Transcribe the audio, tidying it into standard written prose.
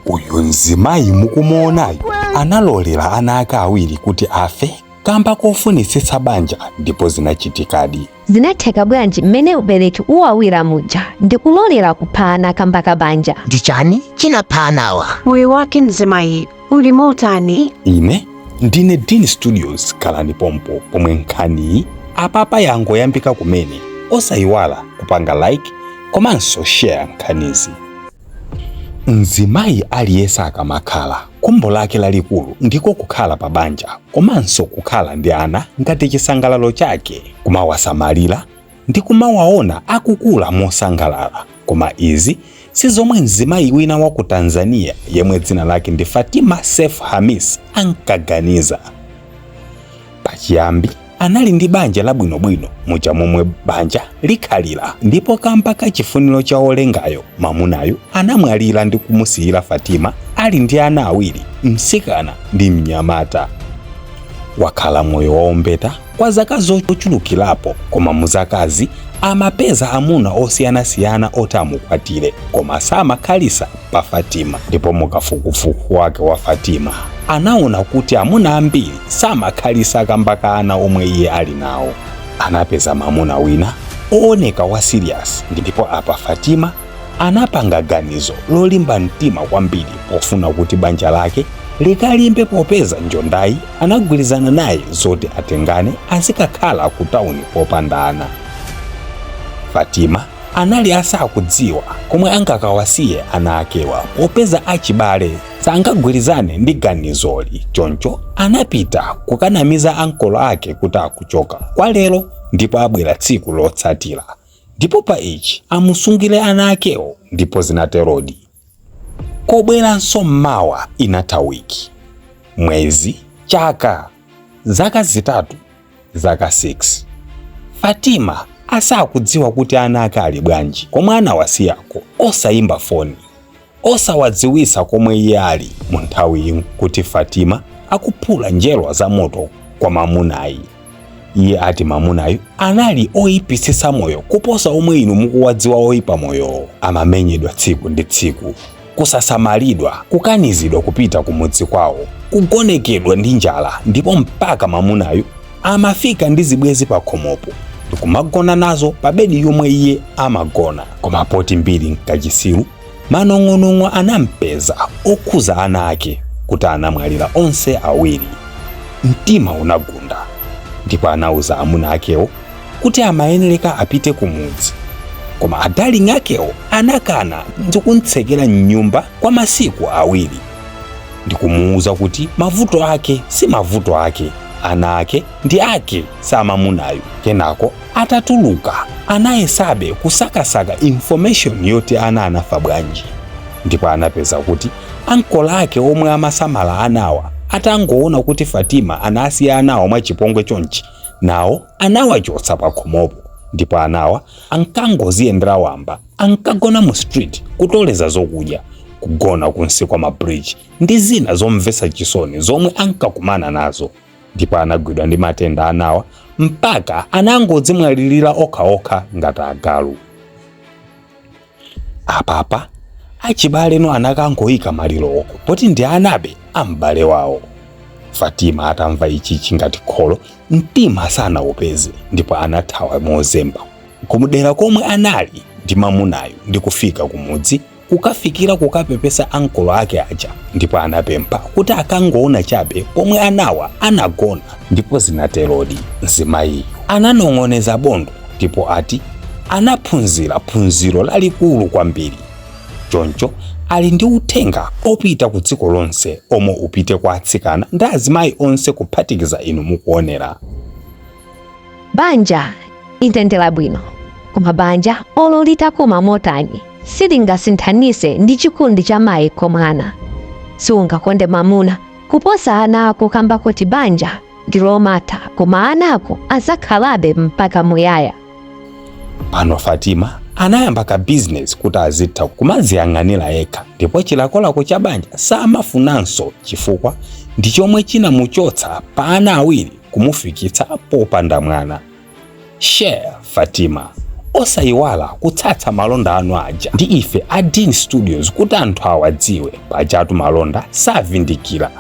Uyu mzimayi mukumuonayu analolera ana ake awiri kuti afe kamba kofunitsitsa banja ndipo zinachitikadi. Zinatheka bwanji mmene ubereki uwawira muja ndikulolera kupha ana kamba ka banja? Ndi chani chinapha anawa? Moyo wake mzimayi uli motani? Ine ndine Dean Studios kalani pompo pomwe nkhani apapa yangoyambika kumene. Osayiwala kupanga like komanso share nkhanizi. Mzimayi aliyense akamakhala khumbo lake lalikulu ndiko kukhala pa banja komanso kukhala ndi ana ngati chisangalalo chake, kumawasamalira ndi kumawaona akukula mosangalala. Koma izi sizomwe mzimayi wina wa ku Tanzania yemwe dzina lake ndi Fatima Seif Hamis ankaganiza. Pachiyambi anali ndi banja labwinobwino muja momwe banja likhalira, ndipo kamba ka chifuniro cha olengayo mamunayo anamwalira ndi kumusiyira Fatima ali ndi ana awiri, msikana ndi mnyamata. Wakhala moyo waombeta kwa zaka zochulukirapo, koma muzakazi amapeza amuna osiyanasiyana oti amukwatire, koma samakhalisa pa Fatima. Ndipo mukafukufuku wake wa Fatima anaona kuti amuna ambiri samakhalisa kamba ka ana omwe iye ali nawo. Anapeza mamuna wina ooneka wa serious, ndipo apa Fatima anapanga ganizo lolimba mtima kwambiri pofuna kuti banja lake likalimbe, popeza njondayi anagwirizana naye zoti atengane azikakhala ku tawuni popanda ana. Fatima anali asakudziwa komwe angakawasiye ana akewa, popeza achibale sangagwirizane ndi ganizoli. Choncho anapita kukanamiza ankolo ake kuti akuchoka kwa lero ndipo abwera tsiku lotsatira, ndipo pa ichi amusungire ana akewo. Ndipo zinaterodi. Kobweranso mmawa inatha wiki, mwezi, chaka, zaka zitatu, zaka 6. Fatima asakudziwa kuti ana ake ali bwanji, komwe anawasiyako osayimba foni, osawadziwisa komwe iye ali mu nthawi kuti Fatima akuphula njerwa za moto kwa mamunayi. Iye ati mamunayo anali oyipisisa moyo kuposa omwe inu mukuwadziwa oyipa moyo. Amamenyedwa tsiku ndi tsiku, kusasamalidwa, kukanizidwa kupita kumudzi kwawo, kugonekedwa ndi njala, ndipo mpaka mamunayo amafika ndi zibwezi pa khomopo ndikumagona nazo pa bedi yomwe iye amagona. Koma poti mbiri nkachisiru, manong'onong'o anampeza okhuza ana ake kuti anamwalira onse awiri. Mtima unagunda, ndipo anauza amuna akewo kuti amayenereka apite kumudzi. Koma adali akewo anakana ndi kuntsekera mnyumba kwa masiku awiri, ndikumuuza kuti mavuto ake si mavuto ake, ana ake ndi ake samamunayo. Kenako atatuluka anayesabe kusakasaka information yoti ana anafa bwanji, ndipo anapeza kuti ankola ake omwe amasamala anawa atangoona kuti Fatima anasiya anawa mwachipongwe chonchi, nawo anawachotsa pa khomopo. Ndipo anawa ankangoziyendera wamba, ankagona mu street kutoleza zokudya, kugona kunsi kwa mabridge ndi zina zomvetsa chisoni zomwe ankakumana nazo. Ndipo anagwidwa ndi matenda anawa mpaka anangodzimwalirira okhaokha ngati agalu. Apapa achibale no anakangoyika maliro oko poti ndi anabe ambale wawo. Fatima atamva ichi chingati kholo, mtima sanaupeze, ndipo anathawa mozemba kumudera komwe anali ndi mamunayo ndi kufika kumudzi, kukafikira kukapepesa ankolo ake aja. Ndipo anapempha kuti akangoona chabe komwe anawa anagona. Ndipo zinaterodi. Mzimayiyo ananong'oneza bondo, ndipo ati anaphunzira phunziro lalikulu kwambiri. Choncho ali ndi uthenga opita ku dziko lonse omwe upite kwa atsikana ndi azimayi onse kuphatikiza inu mukuonera. Banja intendera bwino, koma banja olo litakoma motani silingasinthanise ndi chikondi cha mayi komwana. Sungakonde mamuna kuposa ana ako kamba kuti banja ndilomata, koma ana ako azakhalabe mpaka muyaya. Pano Fatima anayamba ka business kuti azitha kumadziyang'anira yekha, ndipo chilakolako cha banja samafunanso chifukwa ndi chomwe chinamuchotsa pa ana awiri kumufikitsa popanda mwana. Share Fatima, osayiwala kutsatsa malonda anu aja ndi ife a Dean Studios kuti anthu awadziwe pajatu malonda savindikira.